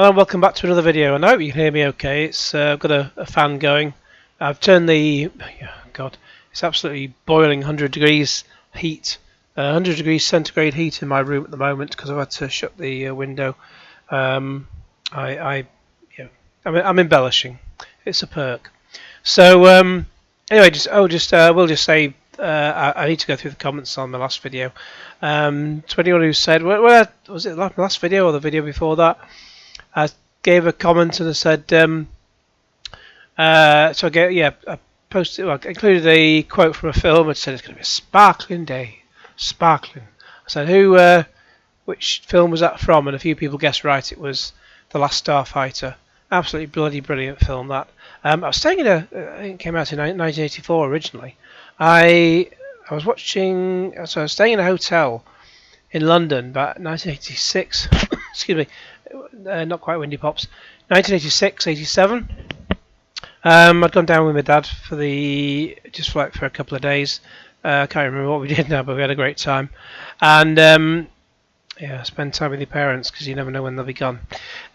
Hello and welcome back to another video, and I hope you can hear me okay. It's I've got a fan going. I've turned the God, it's absolutely boiling 100 degrees heat, 100 degrees centigrade heat in my room at the moment because I've had to shut the window. I'm embellishing. It's a perk. So anyway, we'll just say I need to go through the comments on the last video. To anyone who said, well, was it the last video or the video before that? I gave a comment and I said, I posted, I included a quote from a film and said it's going to be a sparkling day, sparkling. I said, which film was that from? And a few people guessed right. It was The Last Starfighter. Absolutely bloody brilliant film that. I was staying in I think it came out in 1984 originally. I was staying in a hotel in London about 1986. Excuse me. Not quite Windy Pops. 1986, 87. I'd gone down with my dad for a couple of days. I can't remember what we did now, but we had a great time. And spend time with your parents because you never know when they'll be gone.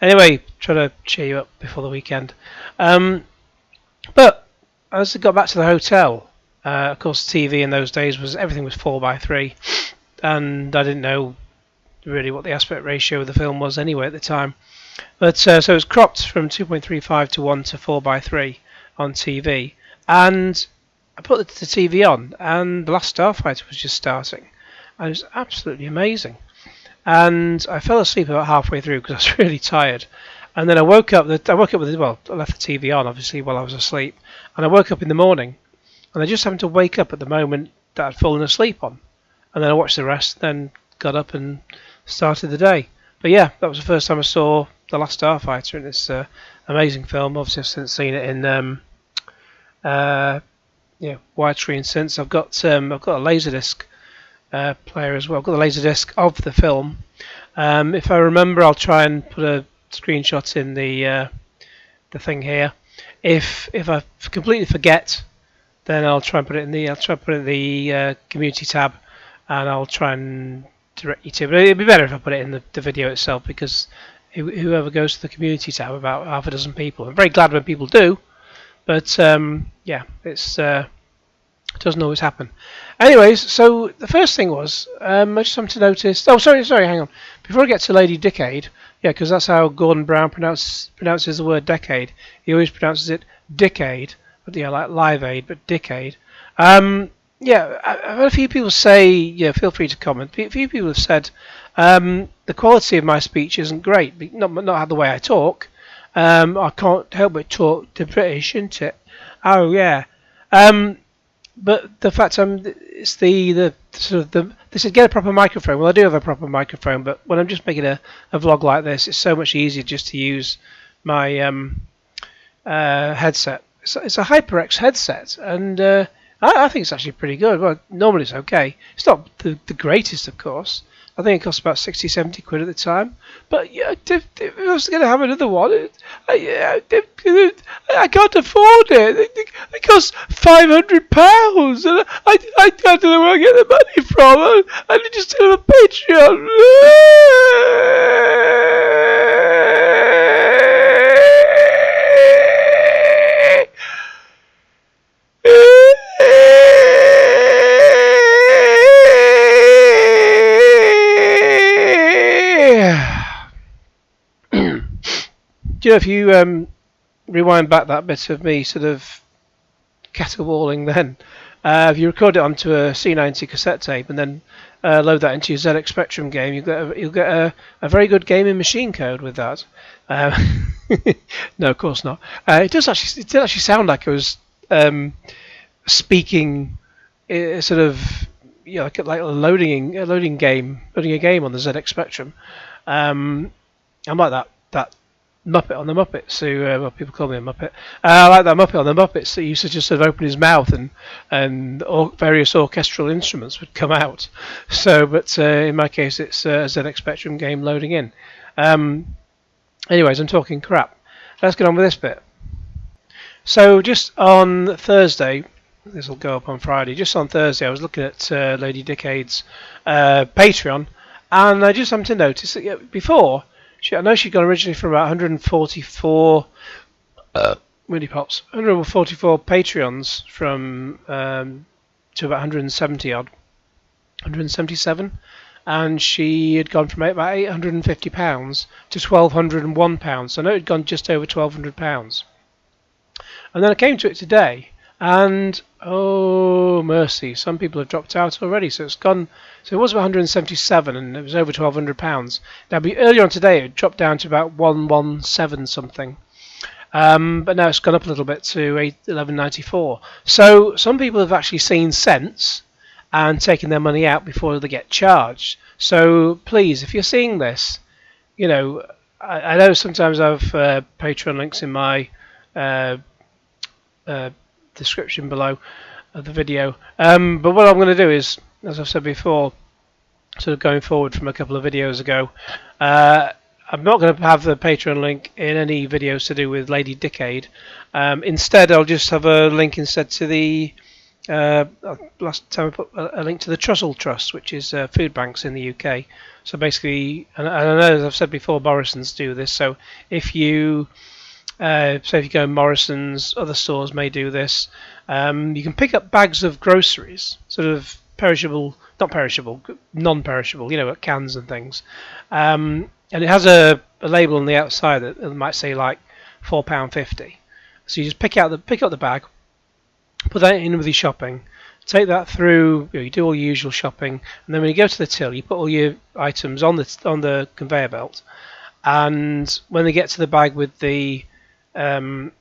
Anyway, try to cheer you up before the weekend. But as I got back to the hotel, of course, the TV in those days everything was 4:3, and I didn't know really what the aspect ratio of the film was anyway at the time, but so it was cropped from 2.35 to 1 to 4:3 on TV, and I put the TV on and The Last Starfighter was just starting, and it was absolutely amazing, and I fell asleep about halfway through because I was really tired, and then I woke up I left the TV on obviously while I was asleep, and I woke up in the morning and I just happened to wake up at the moment that I'd fallen asleep on, and then I watched the rest, then got up and started the day. But yeah, that was the first time I saw The Last Starfighter, and it's an amazing film. Obviously I've since seen it in widescreen since. I've got a Laserdisc player as well. I've got the Laserdisc of the film. If I remember, I'll try and put a screenshot in the thing here. If I completely forget, then I'll try and put it in the community tab, and I'll try and direct you to. But it'd be better if I put it in the video itself, because whoever goes to the community tab, about half a dozen people. I'm very glad when people do, but it doesn't always happen. Anyways, so the first thing was I just happened to notice. Oh, sorry, hang on. Before I get to Lady Decade, because that's how Gordon Brown pronounces the word decade. He always pronounces it Dickade, but like Live Aid, but Dickade. I've had a few people say, feel free to comment. A few people have said the quality of my speech isn't great, not the way I talk. I can't help but talk the British, isn't it? Oh yeah. But the fact it's they said get a proper microphone. Well, I do have a proper microphone, but when I'm just making a vlog like this, it's so much easier just to use my headset. It's a HyperX headset, and I think it's actually pretty good. Well, normally it's okay. It's not the greatest, of course. I think it cost about 60-70 quid at the time. But yeah, if I was going to have another one, I can't afford it. It costs £500, and I don't know where I get the money from. I just have a Patreon. Do you know, if you rewind back that bit of me sort of caterwauling then, if you record it onto a C90 cassette tape and then load that into your ZX Spectrum game, you'll get a very good gaming machine code with that. No, of course not. It did actually sound like I was speaking sort of like loading a game on the ZX Spectrum. I'm like that Muppet on the Muppets, who people call me a Muppet. I like that Muppet on the Muppets that used to just sort of open his mouth and various orchestral instruments would come out. So, but in my case, it's a ZX Spectrum game loading in. Anyways, I'm talking crap. Let's get on with this bit. So, just on Thursday, this will go up on Friday. Just on Thursday, I was looking at Lady Decade's Patreon, and I just happened to notice that before I know she'd gone originally from about 144 Winnie Pops, 144 Patreons from to about 170 odd, 177, and she had gone from about £850 to £1,201. So I know it had gone just over £1,200. And then I came to it today, and oh mercy, some people have dropped out already. So it's gone. So it was about 177, and it was over £1,200. Now, earlier on today, it dropped down to about 117 something. But now it's gone up a little bit to 11.94. So some people have actually seen sense and taken their money out before they get charged. So please, if you're seeing this, you know, I know sometimes I have Patreon links in my description below of the video. But what I'm going to do is, as I've said before, sort of going forward from a couple of videos ago, I'm not going to have the Patreon link in any videos to do with Lady Decade. Instead, I'll just have a link instead to the last time I put a link to the Trussell Trust, which is food banks in the UK. So basically, and I know, as I've said before, Morrison's do this. So if you if you go in Morrison's, other stores may do this. You can pick up bags of groceries, sort of perishable, not perishable, non-perishable, you know, cans and things. And it has a label on the outside that might say like £4.50. So you just pick up the bag, put that in with your shopping, take that through. You do all your usual shopping, and then when you go to the till, you put all your items on the conveyor belt. And when they get to the bag with the food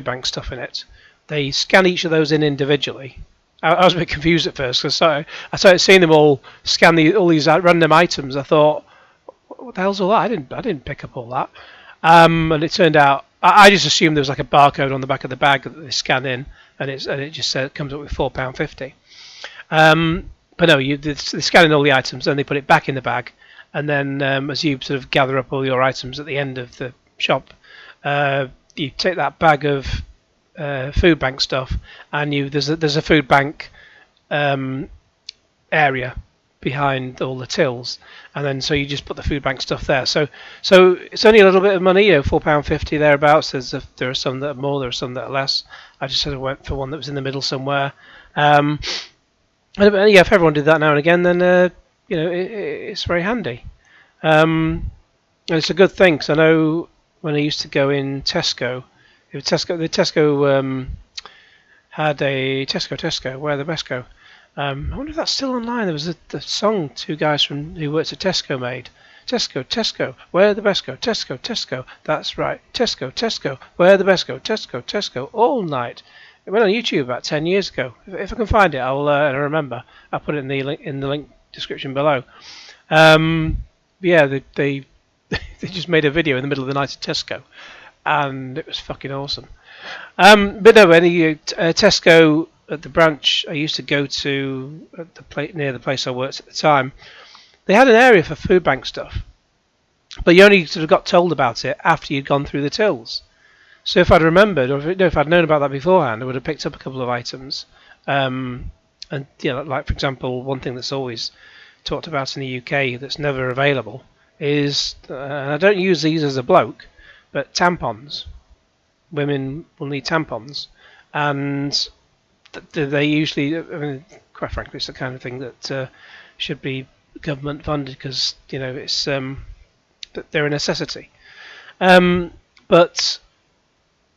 bank stuff in it, they scan each of those in individually. I was a bit confused at first because I started seeing them all scan all these random items. I thought, what the hell's all that? I didn't pick up all that. And it turned out I just assumed there was like a barcode on the back of the bag that they scan in, and it just comes up with £4.50. But no, they scan in all the items, then they put it back in the bag, and then as you sort of gather up all your items at the end of the shop, you take that bag of food bank stuff, and there's a food bank area behind all the tills, and then so you just put the food bank stuff there. So it's only a little bit of money, £4.50 thereabouts. There are some that are more, there are some that are less. I just sort of went for one that was in the middle somewhere. And yeah, if everyone did that now and again, then it's very handy. And it's a good thing, because I know when I used to go in Tesco, the Tesco had a Tesco, where the best go. I wonder if that's still online. There was a song two guys who worked at Tesco made. Tesco, where the best go. Tesco, that's right. Tesco, where the best go. Tesco, all night. It went on YouTube about 10 years ago. If I can find it, and I remember, I'll put it in the link description below. Yeah, they just made a video in the middle of the night at Tesco, and it was fucking awesome. But no, Tesco at the branch I used to go to near the place I worked at the time, they had an area for food bank stuff, but you only sort of got told about it after you'd gone through the tills. So if I'd remembered, or if I'd known about that beforehand, I would have picked up a couple of items. And like for example, one thing that's always talked about in the UK that's never available is, and I don't use these as a bloke, but tampons. Women will need tampons, and they usually, I mean, quite frankly, it's the kind of thing that should be government funded, because it's they're a necessity. But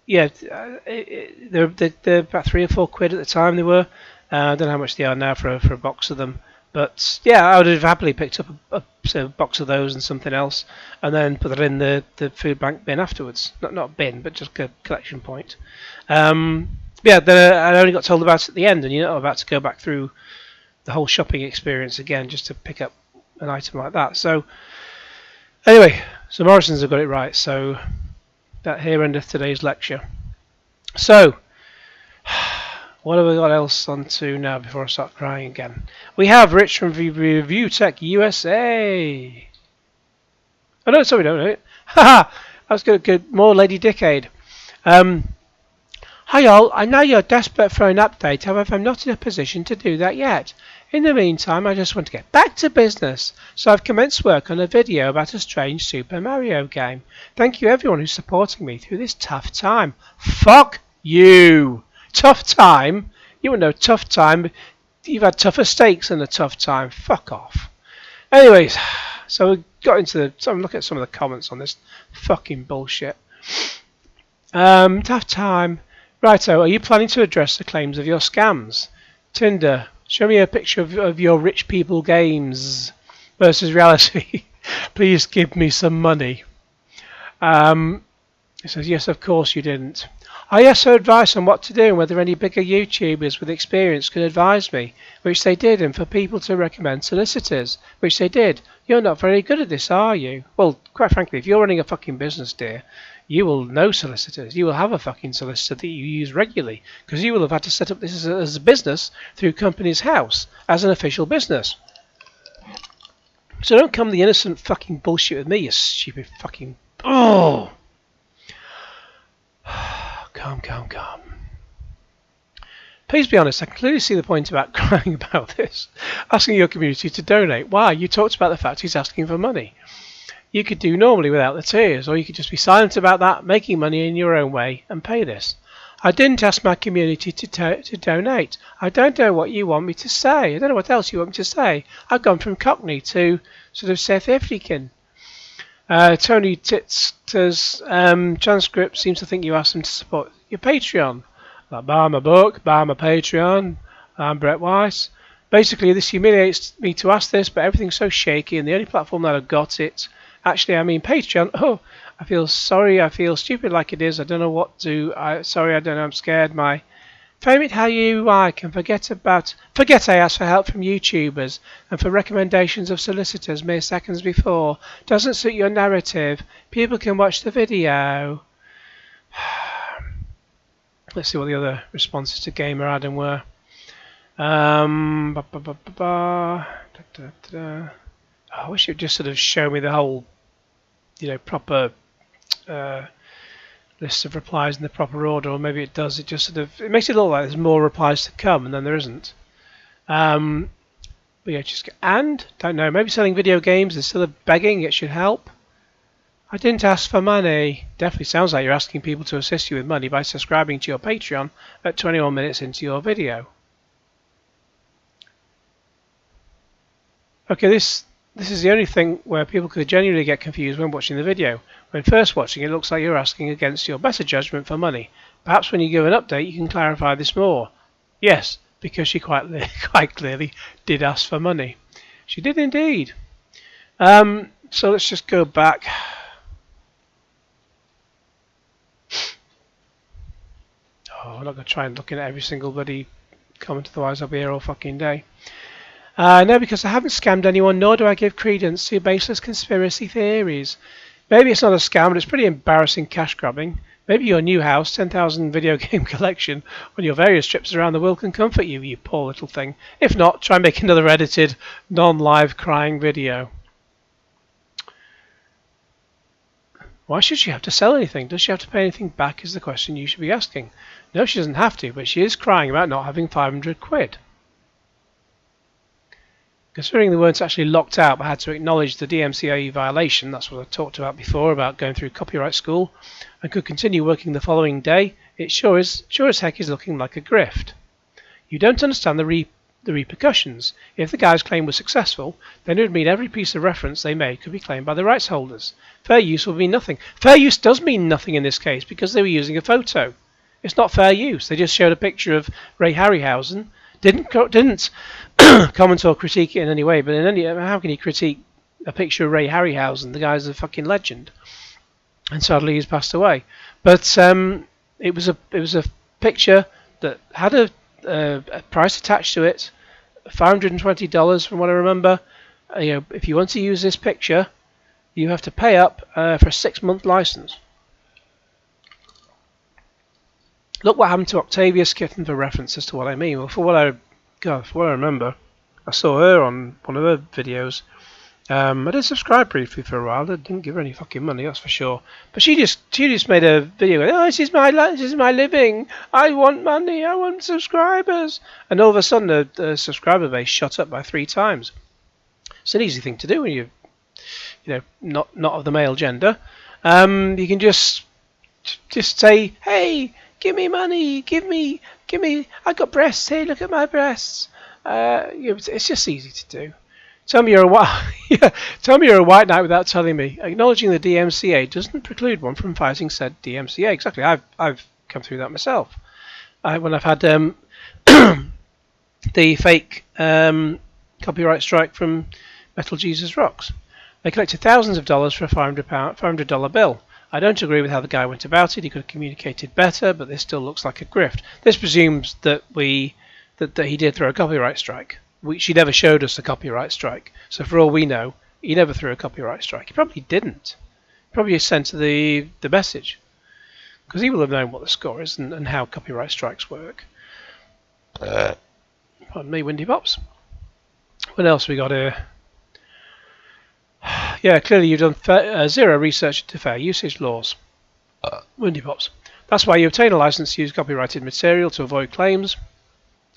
yeah, they're about £3 or £4 at the time. They were. I don't know how much they are now for a box of them. But yeah, I would have happily picked up a box of those and something else, and then put that in the food bank bin afterwards. Not bin, but just a collection point. Yeah, then I only got told about it at the end, and you're not about to go back through the whole shopping experience again just to pick up an item like that. So anyway, so Morrison's have got it right. So that here endeth today's lecture. So what have we got else on to now before I start crying again? We have Rich from ReviewtechUSA. Oh no, sorry, don't know it. Haha, that's good. More Lady Decade. Hi all, I know you're desperate for an update, however I'm not in a position to do that yet. In the meantime, I just want to get back to business, so I've commenced work on a video about a strange Super Mario game. Thank you everyone who's supporting me through this tough time. Fuck you! Tough time? You wouldn't know tough time. You've had tougher stakes than a tough time. Fuck off. Anyways, so we got into the... So I'm looking at some of the comments on this fucking bullshit. Tough time. Righto, are you planning to address the claims of your scams? Tinder, show me a picture of your rich people games versus reality. Please give me some money. It says, yes, of course you didn't. I asked for advice on what to do and whether any bigger YouTubers with experience could advise me, which they did, and for people to recommend solicitors, which they did. You're not very good at this, are you? Well, quite frankly, if you're running a fucking business, dear, you will know solicitors. You will have a fucking solicitor that you use regularly, because you will have had to set up this as a business through Companies House as an official business. So don't come the innocent fucking bullshit with me, you stupid fucking... Oh! Calm. Please be honest, I can clearly see the point about crying about this. Asking your community to donate. Why? You talked about the fact he's asking for money. You could do normally without the tears, or you could just be silent about that, making money in your own way, and pay this. I didn't ask my community to donate. I don't know what you want me to say. I don't know what else you want me to say. I've gone from Cockney to sort of South African. Tony Titter's transcript seems to think you asked him to support your Patreon. Like, buy my book, buy my Patreon. I'm Brett Weiss. Basically, this humiliates me to ask this, but everything's so shaky, and the only platform that I've got it... Actually, I mean Patreon. Oh, I feel sorry. I feel stupid like it is. I don't know what to... Sorry, I don't know. I'm scared. Frame it how you like and forget I asked for help from YouTubers and for recommendations of solicitors mere seconds before. Doesn't suit your narrative. People can watch the video. Let's see what the other responses to Gamer Adam were. I wish it would just sort of show me the whole, proper list of replies in the proper order, or maybe it does. It just sort of makes it look like there's more replies to come, and then there isn't. But yeah, don't know. Maybe selling video games instead of begging, it should help. I didn't ask for money. Definitely sounds like you're asking people to assist you with money by subscribing to your Patreon at 21 minutes into your video. Okay, this is the only thing where people could genuinely get confused when watching the video. When first watching, it looks like you're asking against your better judgment for money. Perhaps when you give an update, you can clarify this more. Yes, because she quite clearly did ask for money. She did indeed. So let's just go back. I'm not going to try and look at every single bloody comment, otherwise I'll be here all fucking day. No, because I haven't scammed anyone, nor do I give credence to baseless conspiracy theories. Maybe it's not a scam, but it's pretty embarrassing cash grabbing. Maybe your new house, 10,000 video game collection on your various trips around the world can comfort you, you poor little thing. If not, try and make another edited, non-live crying video. Why should she have to sell anything? Does she have to pay anything back is the question you should be asking. No, she doesn't have to, but she is crying about not having 500 quid. Considering they weren't actually locked out but had to acknowledge the DMCA violation, that's what I talked about before, about going through copyright school, and could continue working the following day, it sure as heck is looking like a grift. You don't understand the repercussions. If the guy's claim was successful, then it would mean every piece of reference they made could be claimed by the rights holders. Fair use would mean nothing. Fair use does mean nothing in this case because they were using a photo. It's not fair use. They just showed a picture of Ray Harryhausen. Didn't comment or critique it in any way, but how can you critique a picture of Ray Harryhausen? The guy's a fucking legend, and sadly he's passed away. But it was a picture that had a price attached to it, $520 from what I remember. If you want to use this picture, you have to pay up for a 6-month license. Look what happened to Octavia Skitten for reference as to what I mean. Well, for what I remember, I saw her on one of her videos, I did subscribe briefly for a while. I didn't give her any fucking money, that's for sure. But she just made a video going, "Oh, this is my living. I want money. I want subscribers." And all of a sudden, the subscriber base shot up by 3 times. It's an easy thing to do when you not of the male gender. You can just say, "Hey, give me money. Give me. I got breasts. Hey, look at my breasts." It's just easy to do. Tell me you're a white knight without telling me. Acknowledging the DMCA doesn't preclude one from fighting said DMCA. Exactly. I've come through that myself. When I've had the fake copyright strike from Metal Jesus Rocks. They collected thousands of dollars for a $500 bill. I don't agree with how the guy went about it. He could have communicated better, but this still looks like a grift. This presumes that he did throw a copyright strike. She never showed us a copyright strike, so for all we know, he never threw a copyright strike. He probably didn't. He probably just sent the message, because he will have known what the score is and how copyright strikes work. Pardon me, Windy Pops. What else we got here? Yeah, clearly you've done zero research into fair usage laws. Windy Pops. That's why you obtain a license to use copyrighted material to avoid claims.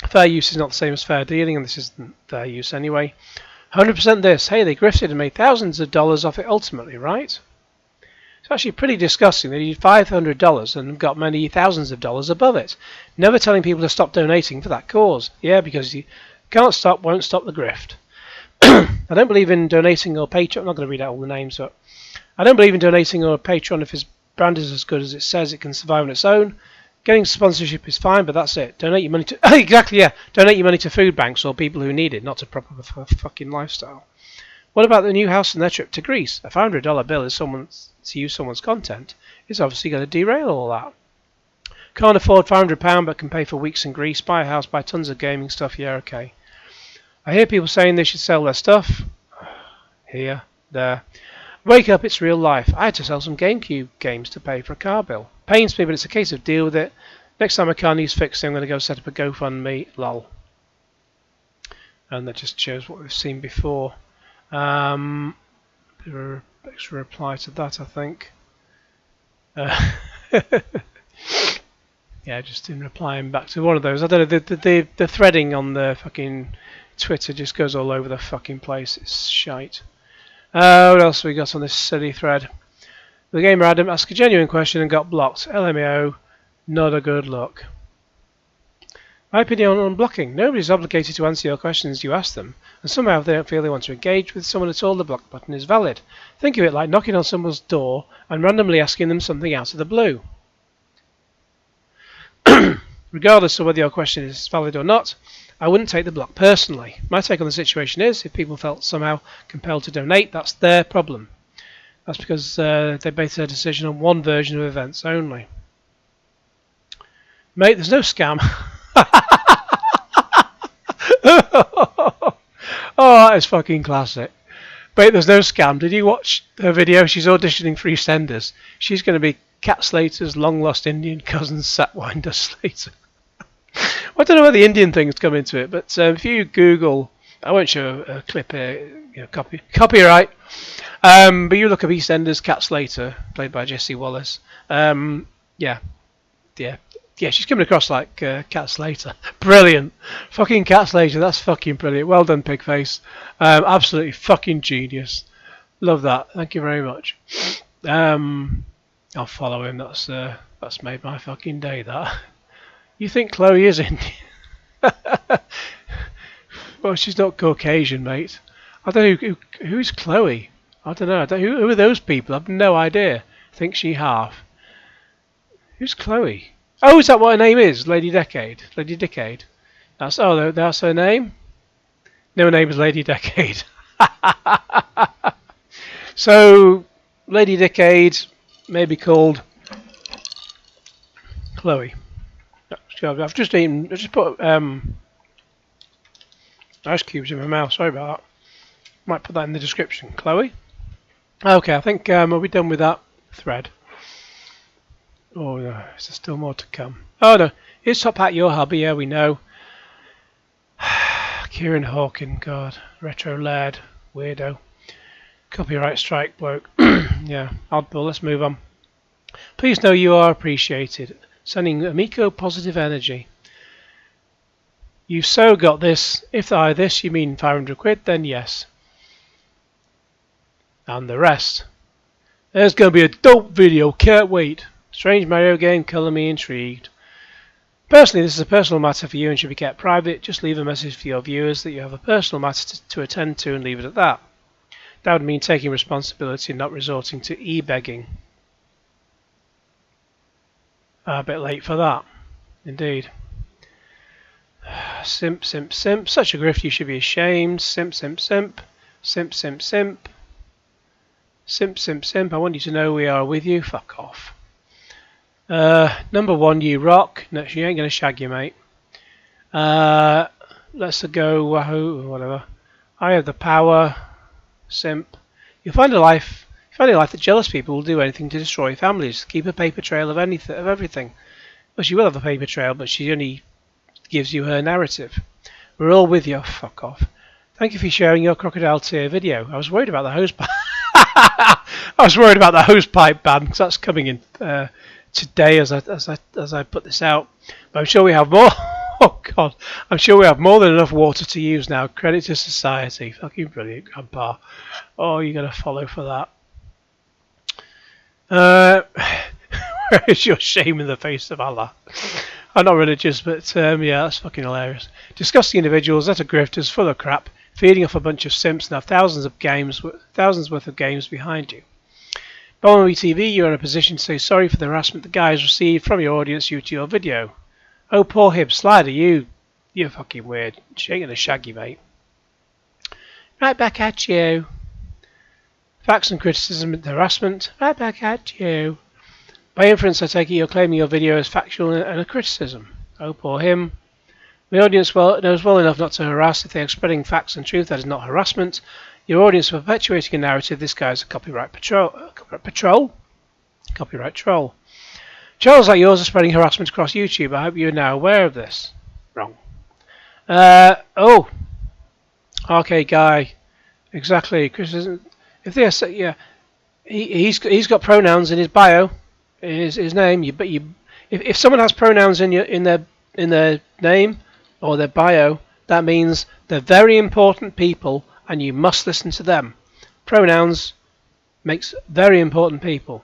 Fair use is not the same as fair dealing, and this isn't fair use anyway. 100% this. Hey, they grifted and made thousands of dollars off it ultimately, right? It's actually pretty disgusting. They needed $500 and got many thousands of dollars above it. Never telling people to stop donating for that cause. Yeah, because you can't stop, won't stop the grift. I don't believe in donating or Patreon. I'm not going to read out all the names, but I don't believe in donating or Patreon if his brand is as good as it says it can survive on its own. Getting sponsorship is fine, but that's it. Donate your money to exactly, yeah. Donate your money to food banks or people who need it, not to prop up a fucking lifestyle. What about the new house and their trip to Greece? A $500 bill is to use someone's content. It's obviously going to derail all that. Can't afford £500, but can pay for weeks in Greece. Buy a house, buy tons of gaming stuff. Yeah, okay. I hear people saying they should sell their stuff. Here, there. Wake up, it's real life. I had to sell some GameCube games to pay for a car bill. Pains me, but it's a case of deal with it. Next time a car needs fixing, I'm going to go set up a GoFundMe. Lol. And that just shows what we've seen before. Extra reply to that, I think. Yeah, just in replying back to one of those. I don't know, the threading on the fucking Twitter just goes all over the fucking place. It's shite. What else have we got on this silly thread? The gamer Adam asked a genuine question and got blocked. LMAO, not a good look. My opinion on blocking. Nobody's obligated to answer your questions you ask them, and somehow if they don't feel they want to engage with someone at all, the block button is valid. Think of it like knocking on someone's door and randomly asking them something out of the blue. Regardless of whether your question is valid or not, I wouldn't take the block personally. My take on the situation is, if people felt somehow compelled to donate, that's their problem. That's because they based their decision on one version of events only. Mate, there's no scam. Oh, that is fucking classic. Mate, there's no scam. Did you watch her video? She's auditioning for EastEnders. She's going to be Cat Slater's long-lost Indian cousin, Satwinder Slater. I don't know where the Indian thing's come into it, but if you Google, I won't show a clip here, copyright. But you look up EastEnders Cat Slater, played by Jesse Wallace. Yeah, she's coming across like Cat Slater. Brilliant, fucking Cat Slater. That's fucking brilliant. Well done, Pigface. Absolutely fucking genius. Love that. Thank you very much. I'll follow him. That's made my fucking day. That. You think Chloe is Indian? Well, she's not Caucasian, mate. I don't know who's Chloe. I don't know. Who are those people? I've no idea. I think she half. Who's Chloe? Oh, is that what her name is? Lady Decade. Lady Decade. That's her name. No, her name is Lady Decade. So, Lady Decade may be called Chloe. I've just put ice cubes in my mouth. Sorry about that. Might put that in the description. Chloe. Okay, I think we'll be done with that thread. Oh no, is there still more to come? Oh no, is Top Hat your hobby? Yeah, we know. Kieran Hawkin, God, retro lad, weirdo. Copyright strike, bloke. Yeah, oddball. Let's move on. Please know you are appreciated. Sending Amico positive energy. You've so got this. If by this you mean 500 quid, then yes. And the rest. There's going to be a dope video. Can't wait. Strange Mario game, colour me intrigued. Personally, this is a personal matter for you and should be kept private. Just leave a message for your viewers that you have a personal matter to attend to and leave it at that. That would mean taking responsibility and not resorting to e-begging. A bit late for that. Indeed. Simp, simp, simp. Such a grift, you should be ashamed. Simp, simp, simp. Simp, simp, simp. Simp, simp, simp. I want you to know we are with you. Fuck off. Number one, you rock. No, she ain't going to shag you, mate. Let's go wahoo, whatever. I have the power. Simp. You'll find a life that jealous people will do anything to destroy families. Keep a paper trail of everything. Well, she will have a paper trail, but she only gives you her narrative. We're all with you. Fuck off. Thank you for sharing your crocodile tear video. I was worried about the hose pipe. I was worried about the hose pipe ban because that's coming in today as I put this out. But I'm sure we have more. Oh God, I'm sure we have more than enough water to use now. Credit to society. Fucking brilliant, Grandpa. Oh, you got to follow for that. Where is your shame in the face of Allah? I'm not religious, but yeah, that's fucking hilarious. Disgusting individuals that are grifters, full of crap, feeding off a bunch of simps and have thousands worth of games behind you. Bomberby TV, you're in a position to say sorry for the harassment the guys received from your audience due to your video. Oh, poor Hib Slider, you're fucking weird. She ain't gonna shag you, mate. Right back at you. Facts and criticism and harassment. Right back at you. By inference, I take it you're claiming your video is factual and a criticism. Oh, poor him. The audience knows well enough not to harass. If they are spreading facts and truth, that is not harassment. Your audience is perpetuating a narrative. This guy's a copyright troll. Channels like yours are spreading harassment across YouTube. I hope you're now aware of this. Wrong. Oh. Arcade guy. Exactly. Criticism. If they are, yeah, he's got pronouns in his bio, his name. If someone has pronouns in their name or their bio, that means they're very important people, and you must listen to them. Pronouns makes very important people.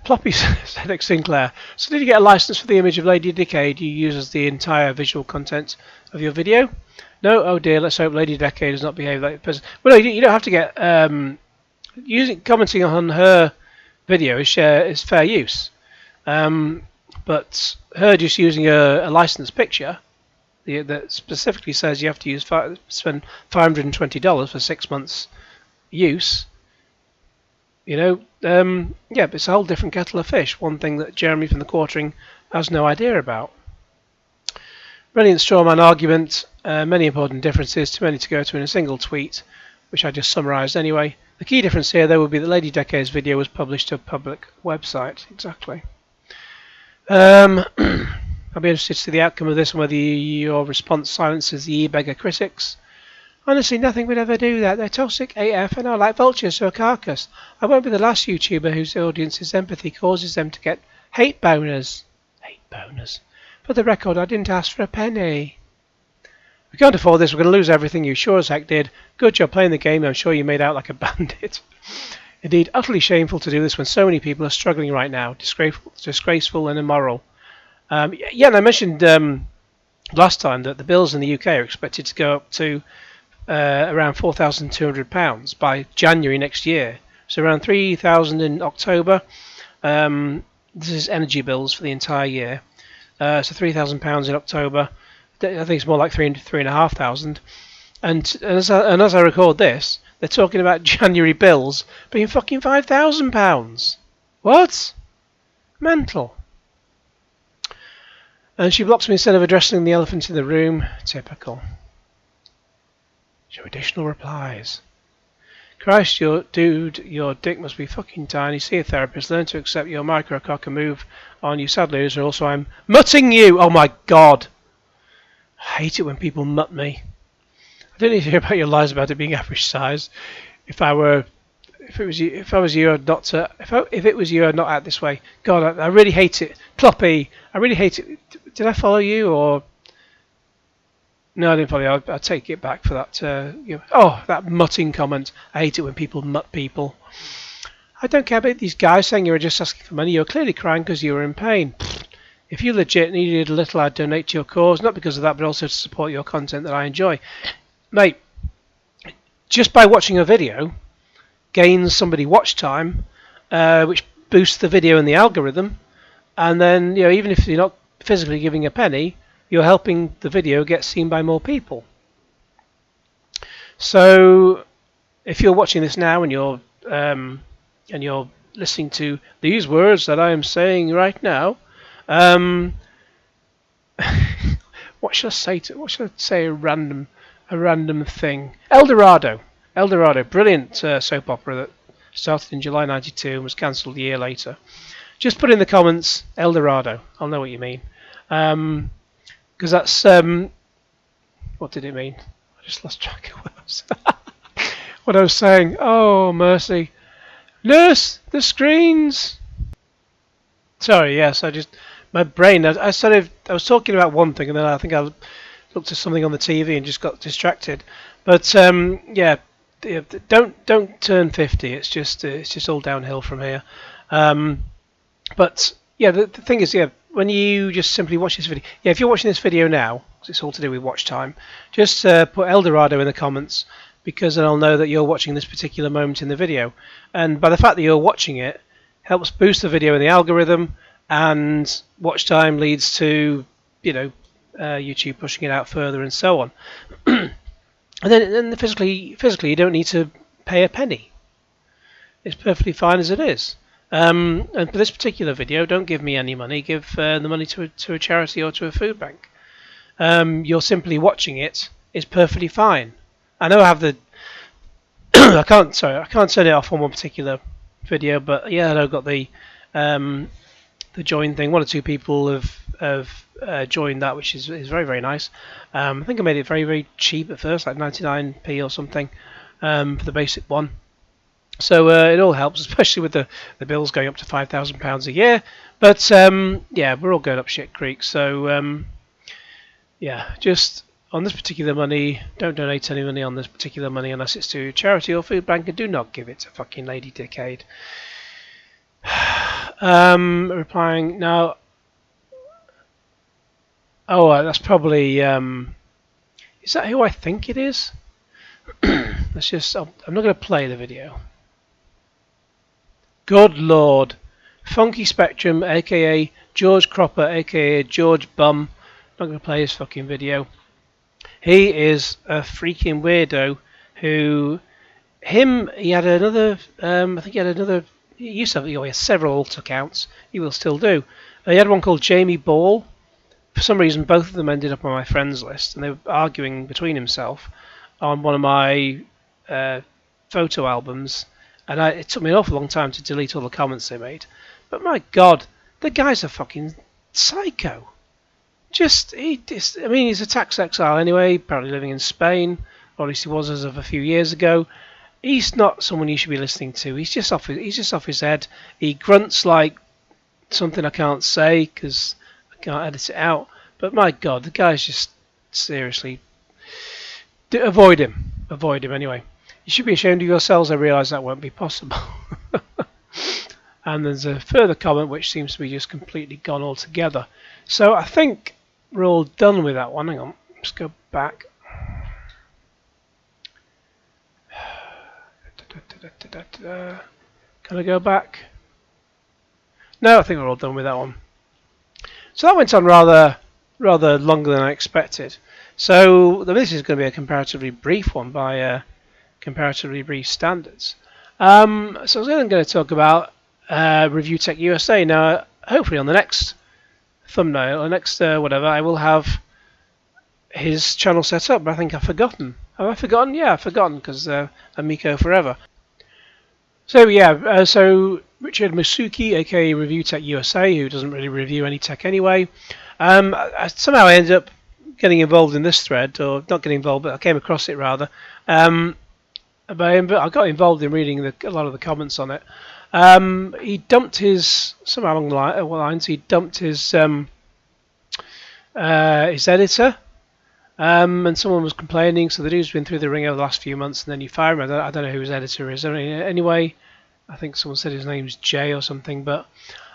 Ploppy said Nick Sinclair. So did you get a license for the image of Lady Decade you use as the entire visual content of your video? No? Oh dear, let's hope Lady Decade does not behave like a person. Well, no, you don't have to get... commenting on her video is fair use. But her just using a licensed picture that specifically says you have to spend $520 for 6 months use... yeah, but it's a whole different kettle of fish. One thing that Jeremy from the Quartering has no idea about. Brilliant strawman argument. Many important differences, too many to go to in a single tweet, which I just summarised anyway. The key difference here, though, would be that Lady Decade's video was published to a public website. Exactly. I'll be interested to see the outcome of this and whether your response silences the e-beggar critics. Honestly, nothing would ever do that. They're toxic AF and are like vultures to a carcass. I won't be the last YouTuber whose audience's empathy causes them to get hate boners. Hate boners. For the record, I didn't ask for a penny. We can't afford this. We're going to lose everything. You sure as heck did. Good job playing the game. I'm sure you made out like a bandit. Indeed, utterly shameful to do this when so many people are struggling right now. Disgraceful and immoral. Yeah, and I mentioned last time that the bills in the UK are expected to go up to around £4,200 by January next year. So around £3,000 in October. This is energy bills for the entire year. So £3,000 in October. I think it's more like £3,500. And as I record this, they're talking about January bills being fucking £5,000. What? Mental. And she blocks me instead of addressing the elephant in the room. Typical. Show additional replies. Christ, your dick must be fucking tiny. See a therapist. Learn to accept your microcock and move on, you sad loser. Also, I'm mutting you. Oh my God. I hate it when people mutt me. don't need to hear about your lies about it being average size. If I was you, I'd not. If it was you, I'd not act this way. God, I really hate it. Ploppy, I really hate it. Did I follow you or? No, I didn't follow you. I'll take it back for that. Oh, that mutting comment. I hate it when people mutt people. I don't care about these guys saying you were just asking for money. You're clearly crying because you were in pain. If you legit needed a little, I'd donate to your cause. Not because of that, but also to support your content that I enjoy. Mate, just by watching a video gains somebody watch time, which boosts the video in the algorithm. And then, even if you're not physically giving a penny, you're helping the video get seen by more people. So, if you're watching this now and you're listening to these words that I am saying right now, what should I say? What should I say? A random thing. El Dorado, brilliant soap opera that started in July '92 and was cancelled a year later. Just put in the comments El Dorado. I'll know what you mean. Because that's what did it mean? I just lost track of what I was saying. Oh mercy, nurse the screens. Sorry, yes, my brain. I was talking about one thing and then I think I looked at something on the TV and just got distracted. But yeah, don't turn 50. It's just all downhill from here. But yeah, the thing is, when you just simply watch this video, if you're watching this video now, because it's all to do with watch time, just put El Dorado in the comments, because then I'll know that you're watching this particular moment in the video. And by the fact that you're watching it, helps boost the video in the algorithm, and watch time leads to, YouTube pushing it out further and so on. And then physically, you don't need to pay a penny. It's perfectly fine as it is. And for this particular video, don't give me any money. Give the money to a charity or to a food bank. You're simply watching it. It's perfectly fine. I know I have the. I can't turn it off on one particular video, but yeah, I've got the join thing. One or two people have joined that, which is very, very nice. I think I made it very, very cheap at first, like 99p or something, for the basic one. So it all helps, especially with the bills going up to £5,000 a year. But yeah, we're all going up shit creek. So yeah, just on this particular money, don't donate any money on this particular money unless it's to charity or food bank, and do not give it to fucking Lady Dickade. Replying now. Oh, that's probably. Is that who I think it is? Let's just. I'm not going to play the video. Good Lord, Funky Spectrum, aka George Cropper, aka George Bum. Not going to play his fucking video. He is a freaking weirdo. He had another. I think he had another. He used to have. He has several alt accounts. He will still do. He had one called Jamie Ball. For some reason, both of them ended up on my friends list, and they were arguing between himself on one of my photo albums. And it took me an awful long time to delete all the comments they made. But my God, the guy's a fucking psycho. I mean, he's a tax exile anyway, apparently living in Spain, or at least he was as of a few years ago. He's not someone you should be listening to. He's just off his head. He grunts like something I can't say because I can't edit it out. But my God, the guy's just seriously. Avoid him anyway. You should be ashamed of yourselves. I realise that won't be possible. And there's a further comment which seems to be just completely gone altogether. So I think we're all done with that one. Hang on, let's go back. Can I go back? No, I think we're all done with that one. So that went on rather longer than I expected. So this is going to be a comparatively brief one by comparatively brief standards. So I was going to talk about ReviewtechUSA. Now, hopefully on the next thumbnail, or next whatever, I will have his channel set up, but I think I've forgotten. Have I forgotten? Yeah, I've forgotten, because Amico Forever. So yeah, so Richard Masuki, aka ReviewtechUSA, who doesn't really review any tech anyway, somehow I ended up getting involved in this thread, or not getting involved, but I came across it rather. But I got involved in reading a lot of the comments on it. He dumped his somehow along the lines. He dumped his editor, and someone was complaining. So the dude's been through the ringer the last few months, and then you fire him. I don't know who his editor is. Anyway, I think someone said his name's Jay or something. But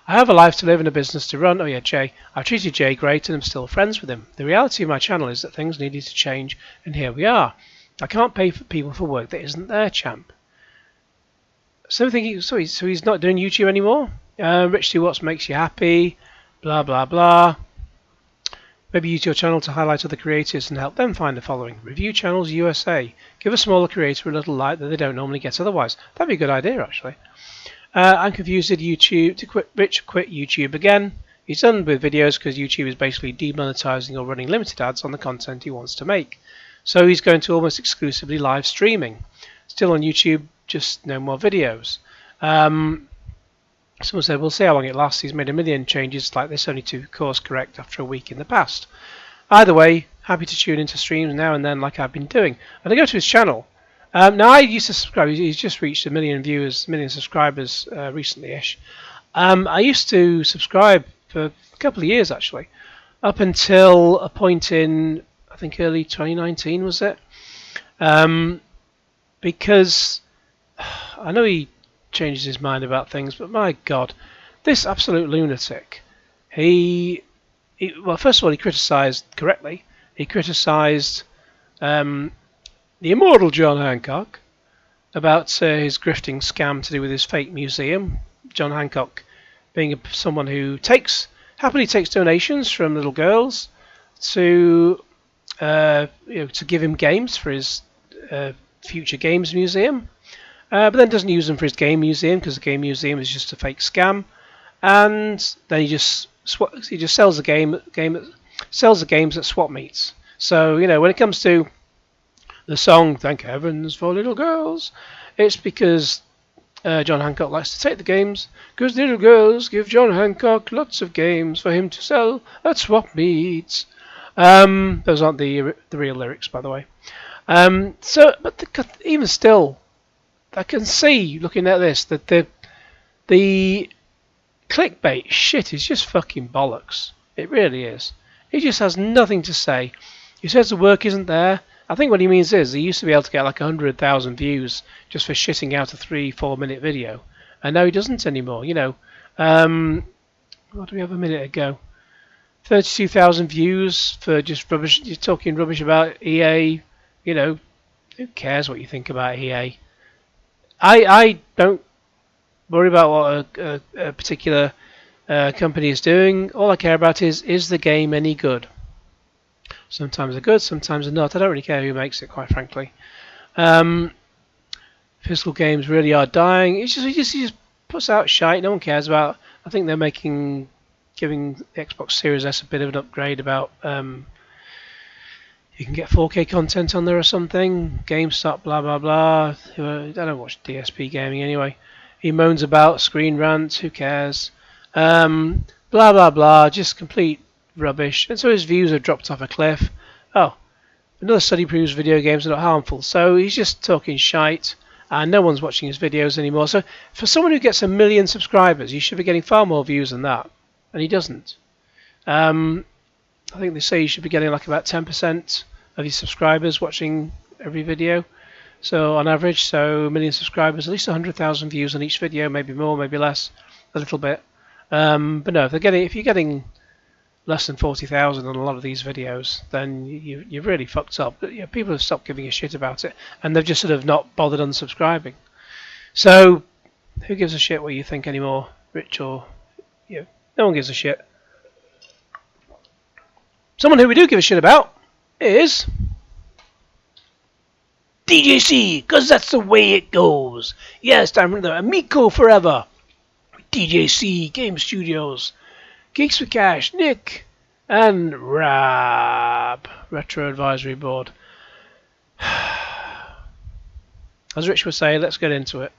I have a life to live and a business to run. Oh yeah, Jay. I've treated Jay great, and I'm still friends with him. The reality of my channel is that things needed to change, and here we are. I can't pay for people for work that isn't their champ. So he's not doing YouTube anymore. Rich, do what makes you happy. Blah blah blah. Maybe use your channel to highlight other creators and help them find a following. Review Channels USA. Give a smaller creator a little light that they don't normally get otherwise. That'd be a good idea, actually. I'm confused at YouTube to quit. Rich quit YouTube again. He's done with videos because YouTube is basically demonetizing or running limited ads on the content he wants to make. So he's going to almost exclusively live streaming. Still on YouTube, just no more videos. Someone said, we'll see how long it lasts. He's made a million changes like this only to course correct after a week in the past. Either way, happy to tune into streams now and then like I've been doing. And I go to his channel. Now I used to subscribe. He's just reached 1 million viewers, 1 million subscribers recently-ish. I used to subscribe for a couple of years actually, up until a point in I think early 2019 was it? Because I know he changes his mind about things, but my God, this absolute lunatic. Well, first of all, he criticised correctly. He criticised the immortal John Hancock about his grifting scam to do with his fake museum. John Hancock being someone who happily takes donations from little girls to give him games for his future games museum, but then doesn't use them for his game museum because the game museum is just a fake scam, and then he just sells sells the games at swap meets. So when it comes to the song "Thank Heavens for Little Girls," it's because John Hancock likes to take the games because little girls give John Hancock lots of games for him to sell at swap meets. Those aren't the real lyrics, by the way. But even still, I can see looking at this that the clickbait shit is just fucking bollocks. It really is. He just has nothing to say. He says the work isn't there. I think what he means is he used to be able to get like 100,000 views just for shitting out a 3-4 minute video, and now he doesn't anymore. What do we have a minute ago? 32,000 views for just rubbish. You're talking rubbish about EA. Who cares what you think about EA? I don't worry about what a particular company is doing. All I care about is the game any good? Sometimes they're good, sometimes they're not. I don't really care who makes it, quite frankly. Physical games really are dying. He just puts out shite. No one cares about. I think they're giving the Xbox Series S a bit of an upgrade about you can get 4K content on there or something. GameStop, blah blah blah. I don't watch DSP gaming anyway. He moans about screen rants. Who cares? Blah blah blah. Just complete rubbish. And so his views have dropped off a cliff. Oh, another study proves video games are not harmful. So he's just talking shite, and no one's watching his videos anymore. So for someone who gets 1 million subscribers, you should be getting far more views than that. And he doesn't. I think they say you should be getting like about 10% of your subscribers watching every video. So on average, 1 million subscribers, at least 100,000 views on each video, maybe more, maybe less, a little bit. But no, if you're getting less than 40,000 on a lot of these videos, then you've really fucked up. People have stopped giving a shit about it, and they've just sort of not bothered unsubscribing. So who gives a shit what you think anymore, Rich or you? No one gives a shit. Someone who we do give a shit about is DJC, because that's the way it goes. Yes, time for the Amico Forever. DJC, Game Studios, Geeks with Cash, Nick, and Rab. Retro Advisory Board. As Rich would say, let's get into it.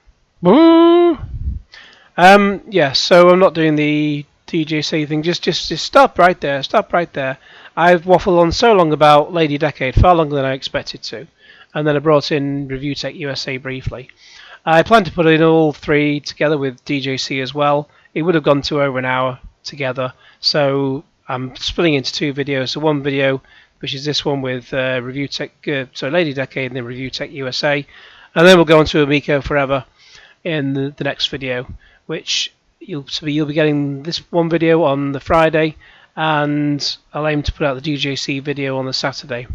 Yeah, so I'm not doing the DJC thing. Just stop right there. Stop right there. I've waffled on so long about Lady Decade, far longer than I expected to, and then I brought in ReviewtechUSA briefly. I plan to put in all three together with DJC as well. It would have gone to over an hour together, so I'm splitting into two videos. So one video, which is this one with Lady Decade and then ReviewtechUSA, and then we'll go on to Amico Forever in the next video, which you'll be getting this one video on the Friday, and I'll aim to put out the DJC video on the Saturday.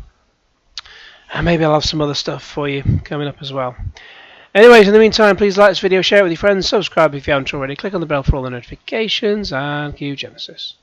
And maybe I'll have some other stuff for you coming up as well. Anyways, in the meantime, please like this video, share it with your friends, subscribe if you haven't already, click on the bell for all the notifications, and cue Genesis.